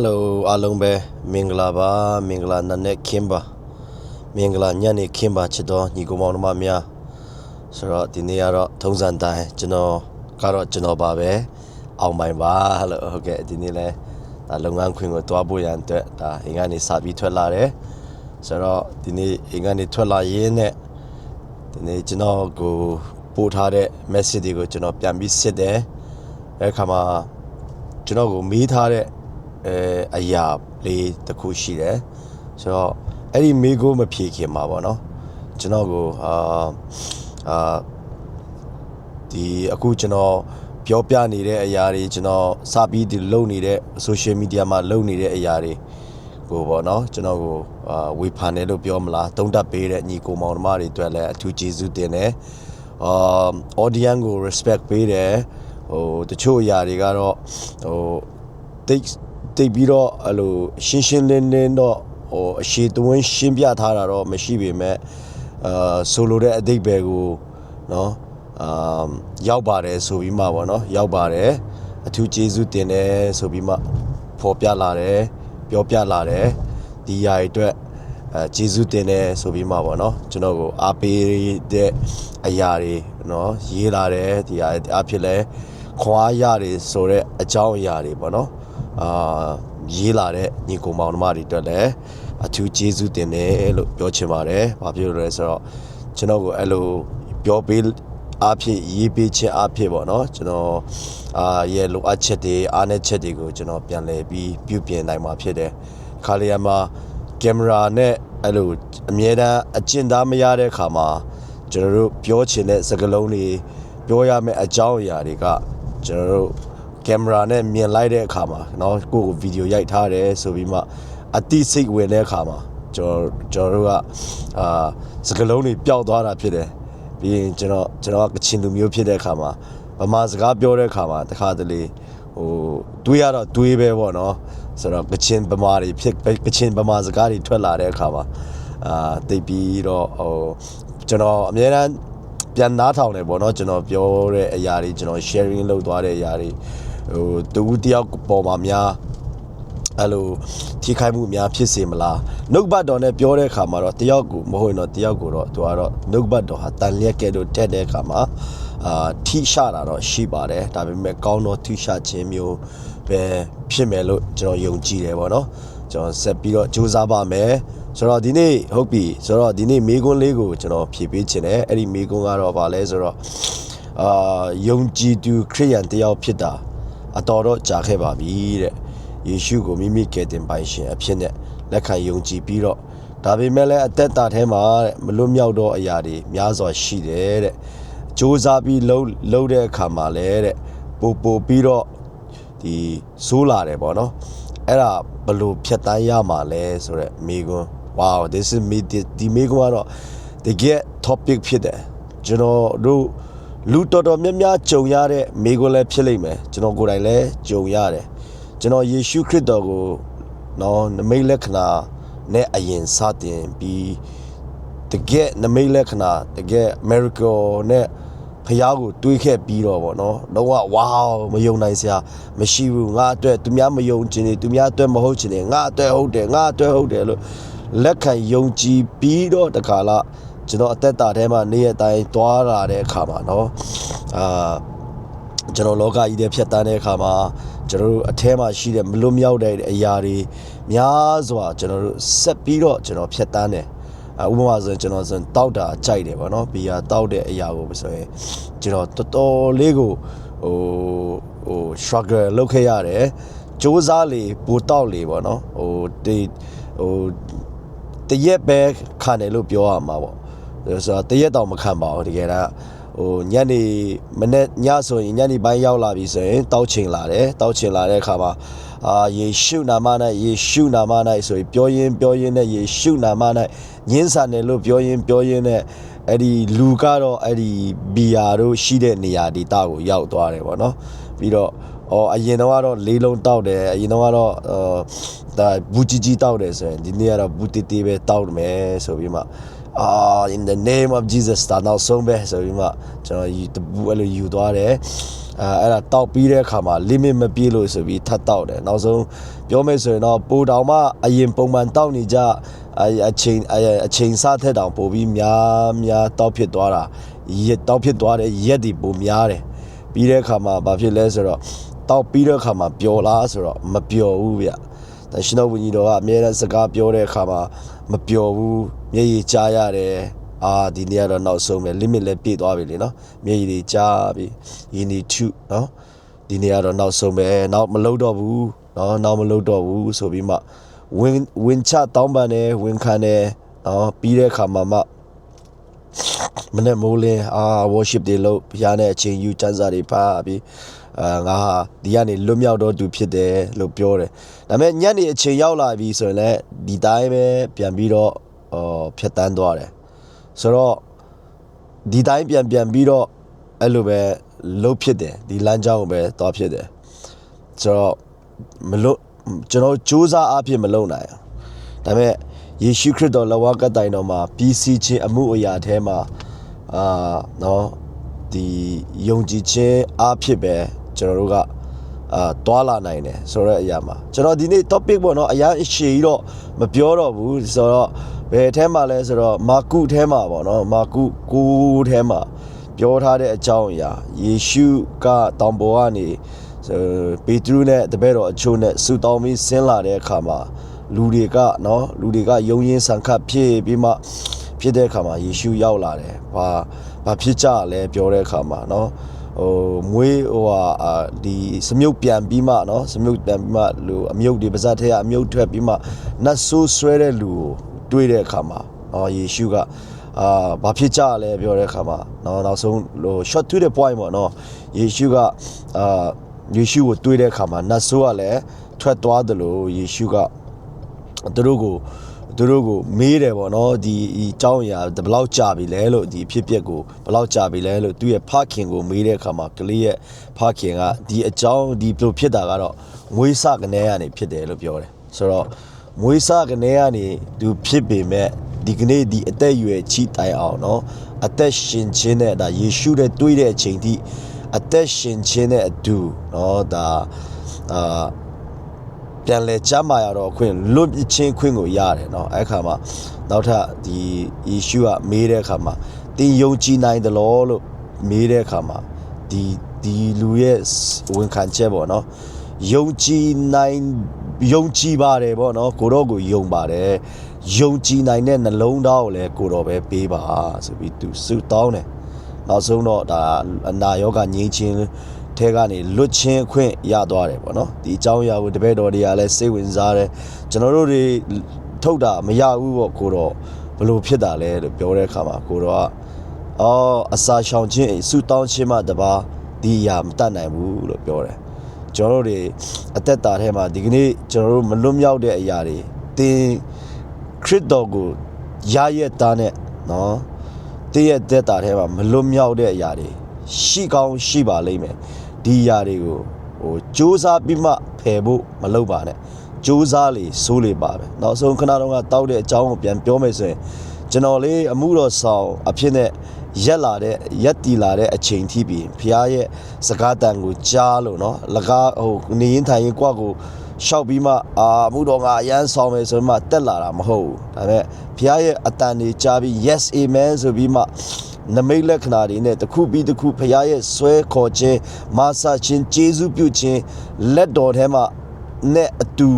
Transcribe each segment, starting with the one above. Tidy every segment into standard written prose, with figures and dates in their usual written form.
Hello, Alongbe, Minglaba, Mingla Nane Kimba, Mingla Nyani Kimba Chido, Nigomon Mamia, Sura Diniara, Tongzandai, Jano, Karo Jano Babe, Au My Ba, okay, Dinile, Alongan Queen with Dwabuyan, Ingani Sabi Twelare, Sura Dini Ingani Twela Yene, Dini Jano go Putare, Messidi go Jano Piambi Sede, Ekama Jano go meet her. အရာလေးတစ်ခုရှိတယ်ဆိုတော့အဲ့ဒီမိကိုမဖြေခင်မှာပေါ့နော်ကျွန်တော်ကိုဒီအခုကျွန်တော်ပြောပြနေတဲ့အရာတွေကျွန်တော်စပြီးဒီလုပ်နေတဲ့ social media မှာလုပ်နေတဲ့အရာတွေကိုပေါ့နော်ကျွန်တော်ကိုဝေဖန်တယ်လို့ပြောမလားတုံးတက်ပေးတဲ့ညီကိုမောင်နှမတွေအတွက်လည်းအထူးကျေးဇူးတင်တယ်audience ကို respect ပေးတယ်တချို့အရာတွေကတော့တိတ်ပြီးတော့အဲ့လိုရှင်းလင်းတော့အရှိတဝင်းရှင်းပြထားတာတော့မရှိပေမဲ့ဆိုလိုတဲ့အဓိပ္ပာယ်ကိုနော်ရောက်ပါတယ်ဆိုပြီးမှပေါ့နော်ရောက်ပါတယ်အထူးကျေးဇူးတင်တယ်ဆိုပြီးမှဖော်ပြလာတယ်ပြောပြလာတယ်ဒီຢာအတွက်ကျေးဇူးတင်တယ်ဆိုပြီးမှပေါ့နော်ကျွန်တော်ကိုအားပေးတဲ့အရာတွေနော်ရေးလာတယ်ဒီအဖြစ်လဲခွာရတယ်ဆိုတဲ့အကြောင်းအရာတွေပေါ့နော်ရေးလာတဲ့ညီကိုမောင်နှမတွေအတွက်လည်းအထူးကျေးဇူးတင်တယ်လို့ပြောချင်ပါတယ်။ဘာဖြစ်လို့လဲဆိုတော့ကျွန်တော်ကိုအဲ့လိုပြောပေးအားဖြင့်ရေးပေးခြင်းအားဖြင့်ပေါ့နော်ကျွန်တော်ရဲ့လိုအပ်ချက်တွေအားနည်းချက်တွေကိုကျွန်တော်ပြန်လည်ပြီးပြုပြင်နိုင်မှာဖြစ်တယ်။ခါလျာမှာကင်မရာနဲ့အဲ့လိုအမြဲတမ်းအကျင့်သားမရတဲ့ခါမှာကျွန်တော်တို့ပြောချင်တဲ့စကားလုံးတွေပြောရမယ့်အကြောင်းအရာတွေကကျွန်တော်တို့ကင်မရာနဲ့မြင်လိုက်တဲ့အခါမှာเนาะကိုဗီဒီယိုရိုက်ထားတယ်ဆိုပြီးမှအတိစိတ်ဝင်တဲ့အခါမှာကျွန်တော်တို့ကစကလုံးတွေပျောက်သွားတာဖြစ်တယ်ပြီးရင်ကျွန်တော်ကချင်လူမျိုးဖြစ်တဲ့အခါမှာဗမာစကားပြောတဲ့အခါမှာတခါတလေတွေးရတော့တွေးပဲပေါ့เนาะဆိုတော့ကချင်ဗမာတွေဖြစ်ကချင်ဗမာစကားတွေထွက်လာတဲ့အခါမှာတိတ်ပြီးတော့ကျွန်တော်အများအားပြန်နားထောင်တယ်ပေါ့เนาะကျွန်တော်ပြောတဲ့အရာတွေကျွန်တော် sharing လုပ်သွားတဲ့အရာတွေတူတယောက်ပေါ်မှာများအဲ့လိုထိခိုက်မှုများဖြစ်စေမလားနှုတ်ဘတ်တော်နဲ့ပြောတဲ့အခါမှာတော့တယောက်ကိုမဟုတ်ရင်တော့တယောက်ကိုတော့သူကတော့နှုတ်ဘတ်တော်ဟာတန်လျက်ကဲလို့တက်တဲ့အခါမှာထိရှတာတော့ရှိပါတယ်ဒါပေမဲ့ကောင်းသောထိရှခြင်းမျိုးပဲဖြစ်မယ်လို့ကျွန်တော်ယုံကြည်တယ်ပေါ့နော်ကျွန်တော်ဆက်ပြီးတော့ကြိုးစားပါမယ်ဆိုတော့ဒီနေ့ဟုတ်ပြီဆိုတော့ဒီနေ့မေးခွန်းလေးကိုကျွန်တော်ဖြေပေးခြင်းတယ်အဲ့ဒီမေးခွန်းကတော့ဗာလဲဆိုတော့ယုံကြည်သူခရိယန်တယောက်ဖြစ်တာအတော်တော့ကြာခဲ့ပါပြီတဲ့ယေရှုကိုမိမိကယ်တင်ပိုင်ရှင်အဖြစ်နဲ့လက်ခံယုံကြည်ပြီးတော့ဒါပေမဲ့လည်းအသက်တာထဲမှာမလွတ်မြောက်တော့အရာတွေများစွာရှိတယ်တဲ့စူးစမ်းပြီးလှုပ်တဲ့အခါမှာလည်းတဲ့ပို့ပြီးတော့ဒီဆိုးလာတယ်ပေါ့နော်အဲ့ဒါဘလို့ဖြတ်တန်းရမှာလဲဆိုတော့မိကွန်း wow this is me ဒီမိကွန်းကတော့တကယ် topic ဖြစ်တယ်ကျွန်တော်တို့လူတော်များကြုံရတဲ့မိကွန်းလည်းဖြစ်လိမ့်မယ်ကျွန်တော်ကိုယ်တိုင်လည်းကြုံရတယ်ကျွန်တော်ယေရှုခရစ်တော်ကိုနော်နမိတ်လက္ခဏာနဲ့အရင်စတင်ပြီးတကယ်နမိတ်လက္ခဏာတကယ် miracle နဲ့ဖျားကိုတွေးခဲ့ပြီးတော့ဗောနော်လုံးဝ wow မယုံနိုင်စရာမရှိဘူးငါအတွက်သူများမယုံခြင်းတွေသူများအတွက်မဟုတ်ခြင်းတွေငါအတွက်ဟုတ်တယ်လို့လက်ခံယုံကြည်ပြီးတော့တခါလားကျွန်တော်အသက်တာထဲမှာနေ့ရက်တိုင်းသွားလာတဲ့အခါမှာနော်ကျွန်တော်လောကကြီးတဲ့ဖြတ်တန်းတဲ့အခါမှာကျွန်တော်တို့အထဲမှာရှိတဲ့မလွတ်မြောက်တဲ့အရာတွေများစွာကျွန်တော်တို့ဆက်ပြီးတော့ကျွန်တော်ဖြတ်တန်းတယ်ဥပမာဆိုရင်ကျွန်တော်ဆိုတောက်တာကြိုက်တယ်ဗောနော်ဘီယာတောက်တဲ့အရာကိုဆိုရင်ကျွန်တော်တော်တော်လေးကိုstruggle လုပ်ခဲ့ရတယ်စူးစမ်းလေပိုတောက်လေဗောနော်တရက်ပဲခံတယ်လို့ပြောရမှာဗောဆိုတော့တရက်တောင်မခံပါဘူးတကယ်တော့ညနေမနေ့ညဆိုရင်ညနေပိုင်းရောက်လာပြီဆိုရင်တောက်ချင်လာတဲ့အခါမှာယေရှုနာမ၌ဆိုပြီးပြောရင်းနဲ့ယေရှုနာမ၌ညင်းဆန်တယ်လို့ပြောရင်းနဲ့အဲ့ဒီလူကတော့အဲ့ဒီဘီယာတို့ရှိတဲ့နေရာဒေသကိုရောက်သွားတယ်ပေါ့နော်ပြီးတော့အရင်တော့ကတော့လေးလုံးတောက်တယ်အရင်တော့ကတော့ဒါဘူးကြီးတောက်တယ်ဆိုရင်ဒီနေ့ကတော့ဘူးတေးပဲတောက်မယ်ဆိုပြီးမှin the name of Jesus တာနောက်ဆုံးပဲဆိုပြီးမှကျွန်တော်ဘူးအဲ့လိုယူသွားတယ် အဲ့ဒါတောက်ပြီးတဲ့အခါမှာ limit မပြည့်လို့ဆိုပြီးထပ်တောက်တယ်နောက်ဆုံးပြောမယ်ဆိုရင်တော့ပိုတောင်မှအရင်ပုံမှန်တောက်နေကြအချိန်စားထက်တောင်ပိုပြီးများတောက်ဖြစ်သွားတာတောက်ဖြစ်သွားတဲ့ရက်တွေပိုများတယ်ပြီးတဲ့အခါမှာဘာဖြစ်လဲဆိုတော့တောက်ပြီးတဲ့အခါမှာပျော်လားဆိုတော့မပျော်ဘူးဗျတန်ရှင်တော်ဝန်ကြီးတော်ကအမြဲတမ်းစကားပြောတဲ့အခါမှာမပျော်ဘူးမျက်ရည်ကြားရတယ်ဒီနေ့ကတော့နောက်ဆုံးပဲ limit လည်းပြည့်သွားပြီလေနော်မျက်ရည်တွေကြားပြီ you need to နော်ဒီနေ့ကတော့နောက်ဆုံးပဲနောက်မလုပ်တော့ဘူးနော်နောက်မလုပ်တော့ဘူးဆိုပြီးမှဝင်ချတောင်းပန်တယ်ဝင်ခံတယ်နော်ပြီးတဲ့အခါမှာမှမနေ့မိုးလင်းworship တွေလုပ်ဘုရားနဲ့အချိန်ယူစံစာတွေဖတ်ပြီးငါဟာဒီကနေလွတ်မြောက်တော့သူဖြစ်တယ်လို့ပြောတယ်ဒါပေမဲ့ညနေအချိန်ရောက်လာပြီဆိုရင်လည်းဒီတိုင်းပဲပြန်ပြီးတော့ဖြတ်တန်းသွားတယ်ဆိုတော့ဒီတိုင်းပြန်ပြီးတော့အဲ့လိုပဲလှုပ်ဖြစ်တယ်ဒီလမ်းကြောင်းကိုပဲသွားဖြစ်တယ်ဆိုတော့မလို့ကျွန်တော်စူးစမ်းအားဖြင့်မလုပ်နိုင်ဒါပေမဲ့ယေရှုခရစ်တော်လက်ဝါးကတိုင်တော်မှာပြီးစီးခြင်းအမှုအရာထဲမှာနော်ဒီယုံကြည်ခြင်းအားဖြင့်ပဲကျွန်တော်တို့ကတွာလာနိုင်တယ်ဆိုတော့အရာမှာကျွန်တော်ဒီနေ့ topic ပေါ့နော်အရာအရှိကြီးတော့မပြောတော့ဘူးဆိုတော့ဘယ်ထဲမှာလဲဆိုတော့မာကုထဲမှာပေါ့နော်မာကု9ထဲမှာပြောထားတဲ့အကြောင်းအရာယေရှုကတောင်ပေါ်ကနေပေတရုနဲ့တပည့်တော်အချို့နဲ့ဆူတောင်းပြီးဆင်းလာတဲ့အခါမှာလူတွေကယုံရင်ဆန်ခတ်ဖြစ်ပြီးမှဖြစ်တဲ့အခါမှာယေရှုရောက်လာတယ်ဘာဖြစ်ကြလဲပြောတဲ့အခါမှာနော်မွေးဒီစမြုပ်ပြန်ပြီးမှနော်စမြုပ်ပြန်ပြီးမှလူအမြုပ်ဒီပါဇက်ထဲကအမြုပ်ထွက်ပြီးမှနတ်ဆိုးဆွဲတဲ့လူကိုတွေ့တဲ့အခါမှာယေရှုကဘာဖြစ်ကြလဲပြောတဲ့အခါမှာနော်နောက်ဆုံးshort to the point ပေါ့နော်ယေရှုကယေရှုကိုတွေ့တဲ့အခါမှာနတ်ဆိုးကလည်းထွက်သွားတယ်လို့ယေရှုကသူတို့ကိုမေးတယ်ပေါ့နော်ဒီအကြောင်းအရာဘယ်လောက်ကြာပြီလဲလို့ဒီဖြစ်ပျက်ကိုဘယ်လောက်ကြာပြီလဲလို့သူ့ရဲ့ဖခင်ကိုမေးတဲ့အခါမှာကလေးရဲ့ဖခင်ကဒီအကြောင်းဒီလိုဖြစ်တာကတော့မွေးစကနေကနေဖြစ်တယ်လို့ပြောတယ်ဆိုတော့မွေးစကနေကနေသူဖြစ်ပေမဲ့ဒီကနေ့ဒီအသက်အရွယ်ကြီးတိုင်အောင်နော်အသက်ရှင်ခြင်းနဲ့ဒါယေရှုနဲ့တွေ့တဲ့အချိန်ထိအသက်ရှင်ခြင်းနဲ့အတူနော်ဒါပြန်လဲကြမှာရတော့ခွင့်လွတ်ချင်းခွင့်ကိုရတယ်เนาะအဲ့ခါမှာနောက်ထပ်ဒီယေရှုကမေးတဲ့အခါမှာတင်ယုံကြည်နိုင်တယ်လို့မေးတဲ့အခါမှာဒီလူရဲ့ဝန်ခံချက်ပေါ့เนาะယုံကြည်ပါတယ်ပေါ့เนาะကိုတော့ကိုယုံပါတယ်ယုံကြည်နိုင်တဲ့နှလုံးသားကိုလည်းကိုတော့ပဲပေးပါဆိုပြီးသူဆုတောင်းတယ်နောက်ဆုံးတော့ဒါအနာရောဂါငြိမ်းချင်းထဲကနေလွတ်ချင်းခွင့်ရသွားတယ်ပေါ့နော်ဒီအကြောင်းအရာကိုတပည့်တော်တွေကလည်းစိတ်ဝင်စားတယ်ကျွန်တော်တို့တွေထုတ်တာမရဘူးပေါ့ကိုတော့ဘလို့ဖြစ်တာလဲလို့ပြောတဲ့အခါမှာကိုတော့အစာရှောင်ခြင်းဆုတောင်းခြင်းမှတပါဒီအရာမတတ်နိုင်ဘူးလို့ပြောတယ်ကျွန်တော်တို့တွေအသက်တာထဲမှာဒီကနေ့ကျွန်တော်တို့မလွတ်မြောက်တဲ့အရာတွေသင်ခရစ်တော်ကိုရရဲ့သားနဲ့နော်တည့်ရဲ့သက်တာထဲမှာမလွတ်မြောက်တဲ့အရာတွေရှိကောင်းရှိပါလိမ့်မယ်ဒီအရာတွေကိုစူးစမ်းပြီးမှဖယ်ဖို့မလုပ်ပါနဲ့စူးစမ်းလေစိုးလေပါပဲနောက်ဆုံးခဏတော့တောက်တဲ့အကြောင်းကိုပြန်ပြောမယ်ဆိုရင်ကျွန်တော်လေးအမှုတော်ဆောင်အဖြစ်နဲ့ရက်တီလာတဲ့အချိန်ထိပြီးဖခင်ရဲ့စကားတန်ကိုကြားလို့နော်လကားနေရင်ထိုင်ရင်ကိုယ့်ကိုရှောက်ပြီးမှအမှုတော်ကအရန်ဆောင်မယ်ဆိုမှတက်လာတာမဟုတ်ဘူးဒါပေမဲ့ဖခင်ရဲ့အတန်တွေကြားပြီး yes amen ဆိုပြီးမှနမိတ်လက္ခဏာတွေနဲ့တစ်ခုပြီးတစ်ခုဖခင်ရဲ့ဆွဲခေါ်ခြင်းမာဆာခြင်းကျေးဇူးပြုခြင်းလက်တော်ထဲမှာနဲ့အတူ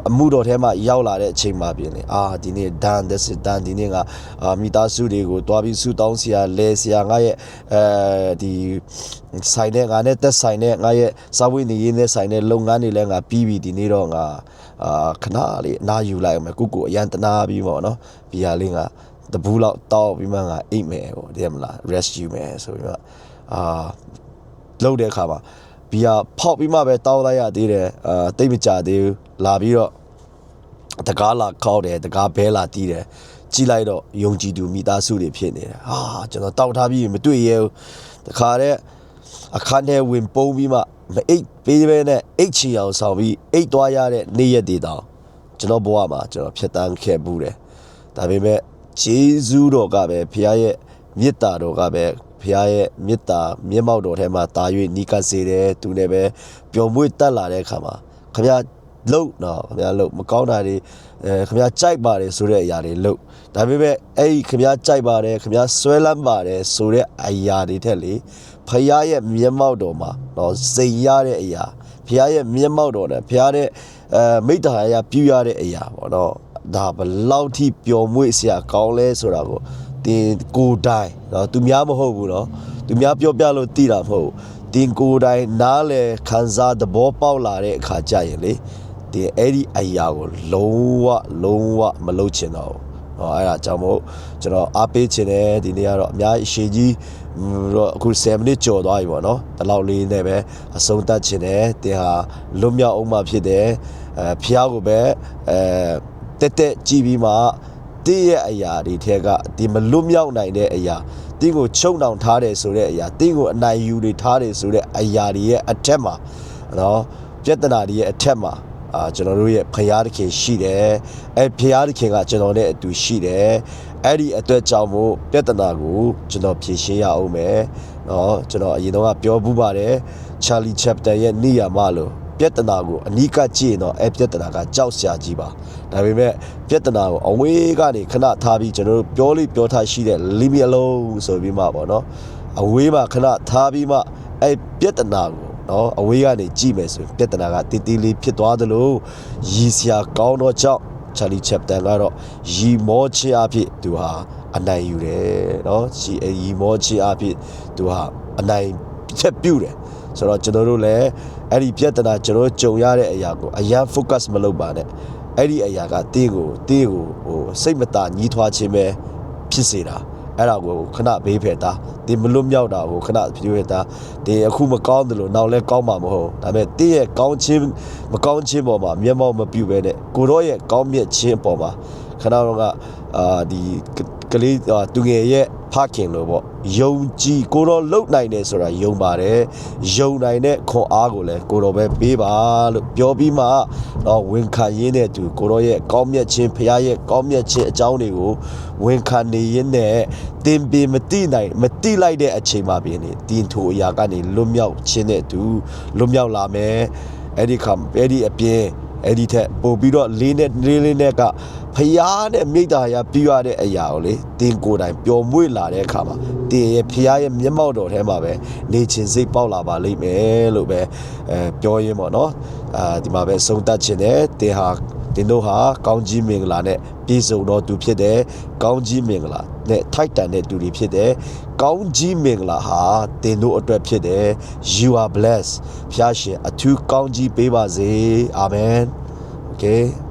အမှုတော်ထဲမှာရောက်လာတဲ့အချိန်မှာပြင်လေဒီနေ့ဒန်ဒီနေ့ကမိသားစုတွေကိုတွားပြီးဆုတောင်းဆရာလဲဆရာငါရဲ့ဒီဆိုင်တဲ့ငါနဲ့သက်ဆိုင်တဲ့ငါရဲ့စာဝိနေရေးနဲ့ဆိုင်တဲ့လုပ်ငန်းတွေလည်းငါပြီးပြီဒီနေ့တော့ငါခဏလေးနားယူလိုက်မယ်ကိုအရန်တနာပြီးပေါ့နော်ဘီယာလေးငါတဘူးလောက်တောက်ပြီးမှငါအိတ်မယ်ပေါ့တကယ်မလား rest ယူမယ်ဆိုပြီးမှလုပ်တဲ့အခါမှာဘီယာဖောက်ပြီးမှပဲတောက်လိုက်ရသေးတယ်တိတ်မကြသေးဘူးလာပြီးတော့တကားလာခောက်တယ်တကားဘဲလာတီးတယ်ကြည့်လိုက်တော့ယုံကြည်သူမိသားစုတွေဖြစ်နေတယ်ကျွန်တော်တောက်ထားပြီးမတွေ့ရဘူးတခါတဲ့အခန်းထဲဝင်ပုံးပြီးမှမအိတ်ပေးပဲနဲ့အိတ်ချီအောင်ဆောင်ပြီးအိတ်သွားရတဲ့နေ့ရက်တွေတောင်ကျွန်တော်ဘဝမှာကျွန်တော်ဖြတ်တန်းခဲ့ဘူးတယ်ဒါပေမဲ့ဂျေဇူးတော်ကပဲဖခင်ရဲ့မေတ္တာတော်ကပဲ ဖခင်ရဲ့မေတ္တာမျက်မှောက်တော်ထဲမှာတာ၍နီးကပ်စေတယ်သူနဲ့ပဲပျော်မွေ့တက်လာတဲ့အခါမှာခင်ဗျာလို့နော်ခင်ဗျာလို့မကောင်းတာတွေခင်ဗျာကြိုက်ပါတယ်ဆိုတဲ့အရာတွေလို့ဒါပေမဲ့အဲ့ဒီခင်ဗျာကြိုက်ပါတယ်ခင်ဗျာဆွဲလန်းပါတယ်ဆိုတဲ့အရာတွေထက်လေဖခင်ရဲ့မျက်မှောက်တော်မှာနော်စိန်ရတဲ့အရာဖခင်ရဲ့မျက်မှောက်တော်နဲ့ဖခင်ရဲ့မိတ္တာအရာပြုရတဲ့အရာပေါ့နော်ဒါဘလောက်ထိပျော်မွေ့စရာကောင်းလဲဆိုတာကိုတင်ကိုယ်တိုင်နော်သူများမဟုတ်ဘူးနော်သူများပြောပြလို့သိတာမဟုတ်တင်ကိုယ်တိုင်နားလေခံစားသဘောပေါက်လာတဲ့အခါကျရင်လေတင်အဲ့ဒီအရာကိုလုံးဝမလုပ်ချင်တော့ဘူးအဲ့ဒါကြောင့်မို့ကျွန်တော်အားပေးချင်တယ်ဒီနေ့ကတော့အများကြီးအရှိကြီးတော့အခု7မိနစ်ကျော်သွားပြီပေါ့နော်ဒီလောက်လေးနဲ့ပဲအဆုံးသတ်ချင်တယ်တင်ဟာလွတ်မြောက်အောင်မှဖြစ်တယ်ဖျားကိုပဲတက်ကြည့်ပြီးမှတည့်ရဲ့အရာတွေထဲကဒီမလွတ်မြောက်နိုင်တဲ့အရာတင်းကိုချုံနှောင်ထားတယ်ဆိုတဲ့အရာတင်းကိုအနိုင်ယူတွေထားတယ်ဆိုတဲ့အရာတွေရဲ့အထက်မှာနော်ပြဿနာတွေရဲ့အထက်မှာကျွန်တော်တို့ရဲ့ဖရာသခင်ရှိတယ်ဖရာသခင်ကကျွန်တော်နဲ့အတူရှိတယ်အဲ့ဒီအတွက်ကြောင့်မို့ပြဿနာကိုကျွန်တော်ဖြေရှင်းရအောင်မယ်နော်ကျွန်တော်အရင်တော့ပြောဘူးပါတယ် Charlie Chapter ရဲ့နေရာမှာလို့ပြဿနာကိုအနီးကပ်ကြည့်ရင်တော့ပြဿနာကကြောက်စရာကြီးပါဒါပေမဲ့ပြဿနာကိုအဝေးကနေခဏထားပြီးကျွန်တော်တို့ပြောထားရှိတဲ့ leave me alone ဆိုပြီးမှပေါ့နော်အဝေးမှာခဏထားပြီးမှပြဿနာကိုနော်အဝေးကနေကြည့်မယ်ဆိုရင်ပြဿနာကတီးတီးလေးဖြစ်သွားသလိုရည်စရာကောင်းတော့ကြောင့် Charlie Chapter ကတော့ရီမောချအဖြစ်သူဟာအနိုင်ယူတယ်နော်ရီမောချအဖြစ်သူဟာအနိုင်ချက်ပြုတယ်ဆိုတော့ကျွန်တော်တို့လည်းအဲ့ဒီပြဿနာကျွန်တော်ကြုံရတဲ့အရာကိုအရင် focus မလုပ်ပါနဲ့အဲ့ဒီအရာကတင်းကိုဟိုစိတ်မသာညှိထွားခြင်းပဲဖြစ်စေတာအဲ့ဒါကိုခဏဘေးဖယ်တာတင်းမလွတ်မြောက်တာကိုခဏပြေးဖယ်တာတင်းအခုမကောင်းတယ်လို့နောက်လဲကောင်းမှာမဟုတ်ဒါပေမဲ့တင်းရဲ့ကောင်းခြင်းမကောင်းခြင်းပေါ်မှာမျက်မှောက်မပြုဘဲနဲ့ကိုတော့ရဲ့ကောင်းမြတ်ခြင်းပေါ်မှာခဏတော့ကဒီကလေးသူငယ်ရဲ့ဖခင်လို့ပေါ့ယုံကြည်ကိုတော့လုံနိုင်တယ်ဆိုတာယုံပါတယ်ယုံနိုင်တဲ့ခွန်အားကိုလည်းကိုတော့ပဲပေးပါလို့ပြောပြီးမှတော့ဝန်ခံရင်းနဲ့သူကိုတော့ရဲ့ကောင်းမြတ်ခြင်းဖခင်ရဲ့ကောင်းမြတ်ခြင်းအကြောင်းတွေကိုဝန်ခံနေရင်းနဲ့တင်ပေမတိလိုက်တဲ့အချိန်မှာပြင်နေတင်ထိုအရာကနေလွတ်မြောက်ခြင်းနဲ့သူလွတ်မြောက်လာမယ်အဲ့ဒီအပြင်အဲ့ဒီထက်ပို့ပြီးတော့လေးနဲ့ကဖျားနဲ့မိတ္တာရာပြရတဲ့အရာကိုလေတင်ကိုယ်တိုင်ပျော်မွေ့လာတဲ့အခါမှာတင်ရဲ့ဖျားရဲ့မျက်မှောက်တော်ထဲမှာပဲနေခြင်းစိတ်ပေါက်လာပါလိမ့်မယ်လို့ပဲပြောရင်းပေါ့နော်ဒီမှာပဲဆုံးသတ်ခြင်းနဲ့တင်တို့ဟာကောင်းကြီးမင်္ဂလာနဲ့ပြည့်စုံတော်သူဖြစ်တယ်ကောင်းကြီးမင်္ဂလာနဲ့ထိုက်တန်တဲ့သူတွေဖြစ်တယ်ကောင်းကြီးမင်္ဂလာဟာတင်တို့အတွက်ဖြစ်တယ် you are blessed ဖျားရှင်အထူးကောင်းကြီးပေးပါစေအာမင် okay